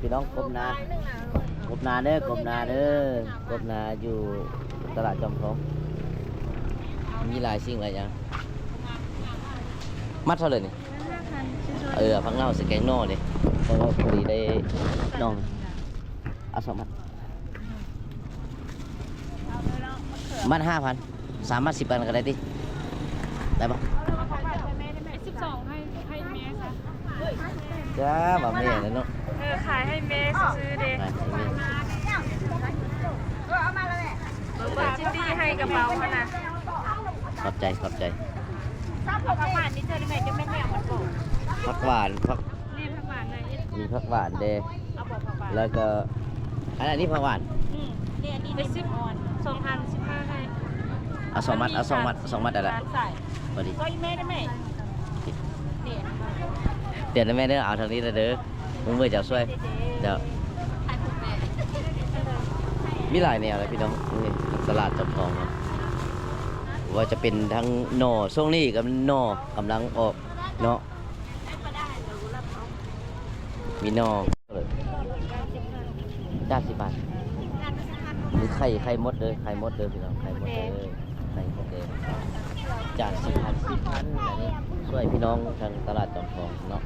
พี่น้องกบนากบนาเด้อกบนาเด้อกบนาอยู่ตลาดจอมทองมีหลายสิ่งหลายอย่างมัดเท่าเลยนี่พังเน่าสแกงนอนี่เพราะว่าพอดีได้น้องเอา2 มัดมัด5,000 3 มัด 10 กันก็ได้ติได้ปะ12ให้แม่ซะจ้าบ่แม่เนาะขายให้แม่ซื้อเด้เอามาแล้วแหละเปิดชิ้นดีให้กระเป๋าขนาดขอบใจซับผักหวานนี่เธอได้ไหมจะไม่แนวมันโกผักหวานนี่ผักหวานไหนมีผักหวานเด้เอาบอกผักหวานแล้วก็อันนี้ผักหวานนี่อันนี้ได้10 ออน2,015ให้เอา2 มัด2 มัดอะไรพอดีก็อีแม่ได้ไหมเดี๋ยวแม่เด้อเอาทางนี้เด้อมึงเมื่อจะช่วยเดี๋ยวมีหลายแนวเลยพี่น้องนี่ตลาดจอมทองว่าจะเป็นทั้งหน่อช่วงนี้กับหน่อกำลังออกเนาะมีหน่อจ้า10 บาทมีไข่มดเลยไข่มดเลยพี่น้องไข่มดเลยไข่มดเลยจาก10,000อันนี้ช่วยพี่น้องทางตลาดจอมทองเนาะ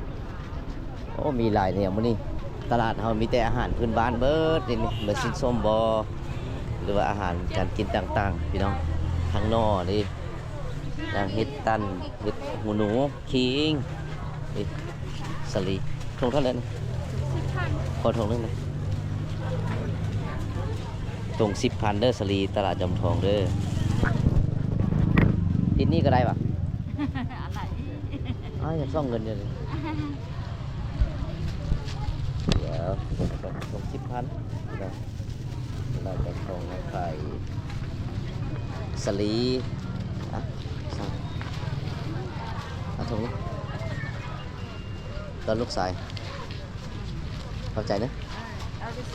โอ้มีหลายแนวมื้อนี้ตลาดเฮามีแต่อาหารพื้นบ้านเบิดนี่เหมือนชิ้นส้มบอหรือว่าอาหารการกินต่างๆพี่น้องทางนอนี่นางเฮ็ดตันเฮ็ดหูหนูคิงนี่สลีทงเท่าไหร่นะขอทงนึงนะทง10,000เด้อสลีตลาดจอมทองเด้อทีนี้ก็ได้ป่ะอะไรอยากซ่องเงินอยู่เลยเดี๋ยวส่ง10,000เราจะส่งมาขายสลีสั่งเอาถุงนี้ตอนลูกสายเข้าใจนะ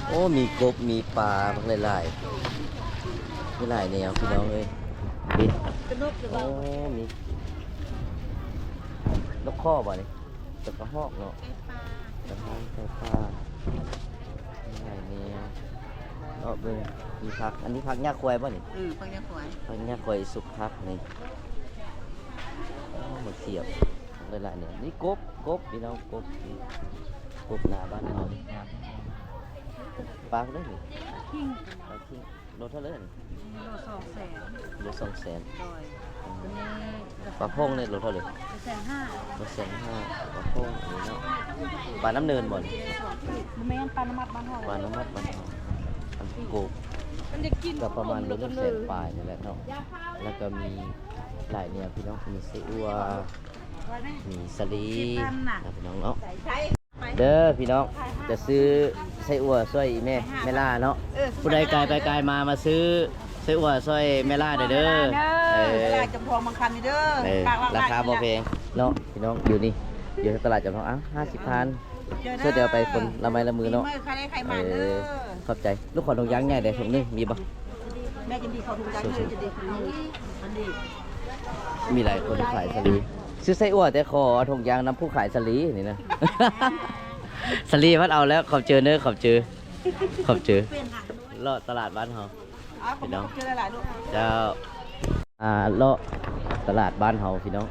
โอ้มีกบมีปลาพวกหลายมีหลายแนวพี่น้องเลยโอ้มีนกข้อบ่นี่ตะกระหอกเนาะกระหอกไก่ปลาหลายแนวเนาะเบิ่งมีผักอันนี้ผักหญ้าควายบ่นี่ผักหญ้าควายผักหญ้าควายสุกผักนี่มาเสียบหลายๆเนี่ยนี่กบพี่น้องกบหน้าบ้านเราปลาได้หรือปลาคิงโลเท่าไหร่โล200,000ปลาพงเนี่ยโลเท่าไหร่โล150,000ปลาพงนี่เนาะปลาน้ำเนินบ่นแม่นปลาน้ำมัดบ้านเฮาปลาน้ำมัดบ้านเฮาอันโกบก็ประมาณโล100,000ปลายนี่แหละเนาะแล้วก็มีหลายเนี่ยพี่น้องมีไส้อั่วมีสลีนะพี่น้องเนาะเด้อพี่น้องจะซื้อไส้อั่วซอยแม่ล่าเนาะผู้ใดไกลไปไกลมาซื้อไส้อั่วซอยแม่ล่าเด้อตลาดจำทองบางคันนี่เด้อราคาบ่แพงเนาะพี่น้องอยู่นี่อยู่ตลาดจำทอง50,000เสื้อเดียวไปคนละไม้ละมือเนาะขอบใจลูกขอทองยางใหญ่ได้ถุงนึงมีบ่แม่จะดีเขาถุงยางจะดีมีหลายคนขายสลีซื้อไส้อั่วแต่ขอทงยางน้ำผู้ขายสลีนี่นะ สลีพัดเอาแล้วขอบเจอเนื้อขอบเจอเลาะตลาดบ้านเฮาพี่น้องเจ้าเลาะตลาดบ้านเฮาพี่น้อง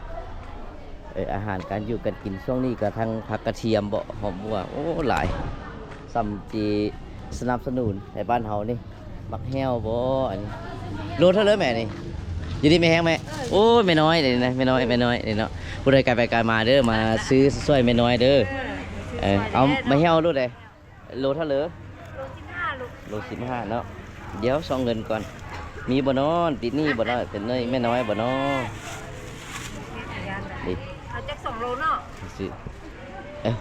อาหารการอยู่กันกินช่วงนี้ก็ทั้งผักกระเทียมบ่หอมบัวโอ้หลายซัมจีสนับสนุนให้บ้านเฮานี่มักแห้วบ่อันนี้โลเท่าเลยแม่นี่อยู่ดีไม่แห้งไหมโอ้ไม่น้อยเลยนะไม่น้อยเลยเนาะผู้ใดไกลไปไกลมาเด้อมาซื้อช่วยไม่น้อยเด้อเอาไม่แห้วรู้เลยโลเท่าเลยโล15เนาะเดี๋ยวส่งเงินก่อนมีบ่นอนติดนี่บ่นอนเป็นเนยไม่น้อยบ่นอนดิเอาจัก2 โลเนาะซื้อ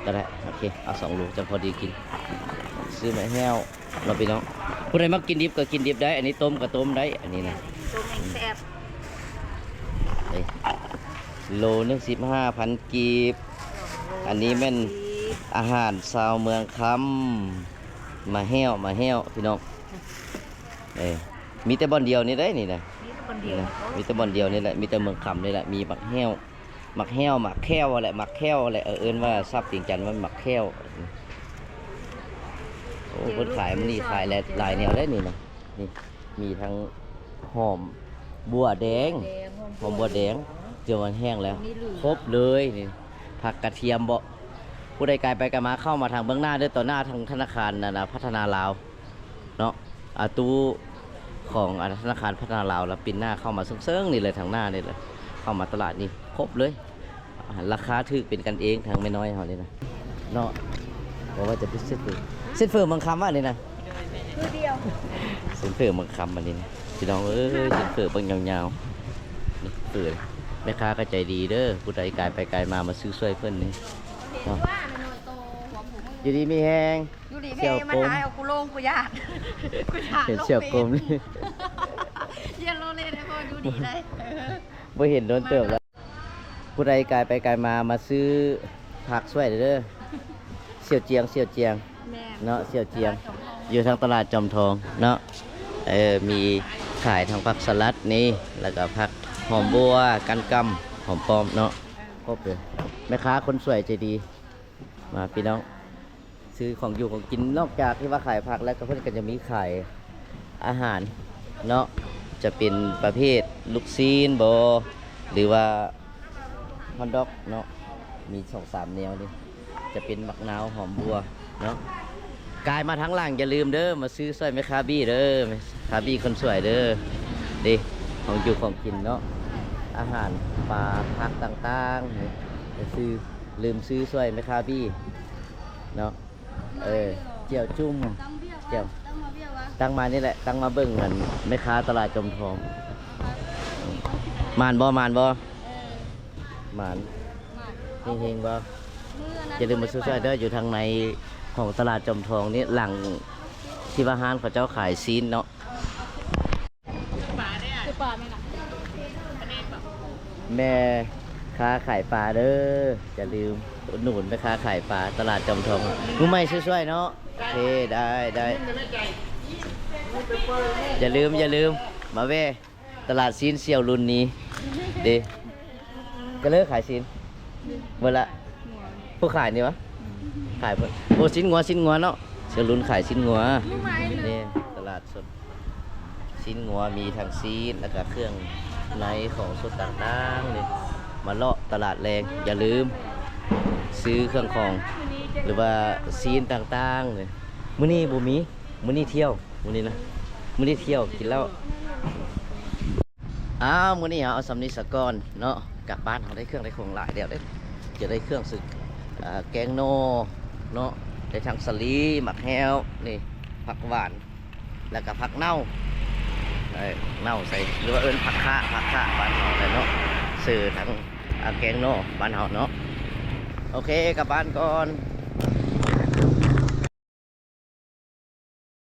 ก็ได้โอเคเอา2 โลจะพอดีกินซื้อไม่แห้วเราไปน้องผู้ใดมักกินดิบก็กินดิบได้อันนี้ต้มก็ต้มได้อันนี้นะต้มเองแซ่บโลนึง15,000 กีบอันนี้แม่นอาหารชาวเมืองคำมาแห้วพี่น้องมีแต่บ่อนเดียวนี่ได้นี่นะมีแต่บ่อนเดียวนี่แหละมีแต่เมืองคำนี่แหละมีหมักแห้วหมักแค้วอะไรหมักแค้วอะไรเอิ้นว่าทราบจริงจันว่าหมักแค้ว พิ่นขายมื้อนี้ขายหลายแนวได้นี่นะนี่มีทั้งหอมบัวแดงหอมบัวแดงเจียวมันแห้งแล้วครบเลยนี่ผักกระเทียมบ่ผู้ใดไกลไปไกลมาเข้ามาทางเบื้องหน้าเด้อต่อหน้าทางธนาคารนะพัฒนาลาวเนาะตู้ของธนาคารพัฒนาลาวแล้วปินหน้าเข้ามาเซิงๆนี่เลยทางหน้านี่เลยเข้ามาตลาดนี่ครบเลยราคาถูกเป็นกันเองทางไม่น้อยเฮานี่นะเนาะบอกว่าจะพิเศษเส้นเฟื่องบางคำว่านี่นะ คือเดียว เส้นเฟื่องบางคำอันนี้นะพี่น้องเอ้ยเส้นเฟื่องบางยาวๆนี่เฟื่องแม่ค้าก็ใจดีเด้อผู้ใดไกลไปไกลมาซื้อช่วยเพิ่นนี่ เห็นว่าในโนโตหัวหมู อยู่ดีมีแหง อยู่ดีพี่มันหายเอากูโล่งกูญาติกูญาติ เห็นเสี่ยวกลมนี่ เย็นโลเลได้พออยู่ดีได้ บ่เห็นโดนเติบแล้วผู้ใดไกลไปไกลมาซื้อผักช่วยเด้อเสี่ยวเจียงแม่ เนาะเสี่ยวเจียงอยู่ทางตลาดจอมทองเนาะมีขายทั้งผักสลัดนี่แล้วก็ผักหอมบัวกันกำหอมปอมเนาะครบเลยแม่ค้าคนสวยใจดีมาพี่น้องซื้อของอยู่ของกินนอกจากที่ว่าขายผักแล้วก็เพิ่นก็จะมีขายอาหารเนาะจะเป็นประเภทลูกซีนโบหรือว่าฮอนด็อกเนาะมี2-3แนวนี่จะเป็นมักนาวหอมบัวเนาะกายมาทั้งหลังอย่าลืมเด้อมาซื้อสร้อยแม่ค้าบี้เด้อแม่ค้าบี้คนสวยเด้อดิของอยู่ของกินเนาะอาหารปลาผักต่างๆนี่จะซื้อลืมซื้อสร้อยแม่ค้าบี้เนาะเจียวจุ่มเจียวตั้งมานี่แหละตั้งมาเบิ่งกันแม่ค้าตลาดจอมทองมานบ่มานเฮงๆบ่อย่าลืมมาซื้อสร้อยเด้ออยู่ทางในของตลาดจอมทองนี่หลังที่ว่าห้านเขาเจ้าขายซีนเนาะแม่ค้าขายปลาเด้ออย่าลืมอุดหนุนแม่ค้าขายปลาตลาดจอมทองรู้ไหมช่วยๆเนาะโอเคได้อย่าลืมมาแว่ตลาดซีนเสี่ยวรุ่นนี้เด้ก็เลิกขายซีนเวลาผู้ขายนี่วะขายโอ้ชิ้นงัวเนาะเสี่ยวรุ่นขายชิ้นงัวนี่ตลาดสดชิ้นงัวมีทั้งซีนแล้วก็เครื่องในของสดต่างๆนี่มาเลาะตลาดแรงอย่าลืมซื้อเครื่องของหรือว่าซีนต่างๆเลยมื้อนี้บ่มีมื้อนี้เที่ยวมื้อนี้นะมื้อนี้เที่ยวกินแล้วมื้อนี้เอาสำนีสะก่อนเนาะกลับบ้านเราได้เครื่องได้ของหลายเดี๋ยวได้จะได้เครื่องสึกแกงโนเนาะได้ทั้งสลีหมักแฮวนี่ผักหวานแล้วก็ผักเน่าเน่าใส่หรือว่าผักข่าบ้านเราเลยเนาะซื้อทั้งแกงโนบ้านเราเนาะโอเคกลับบ้านก่อน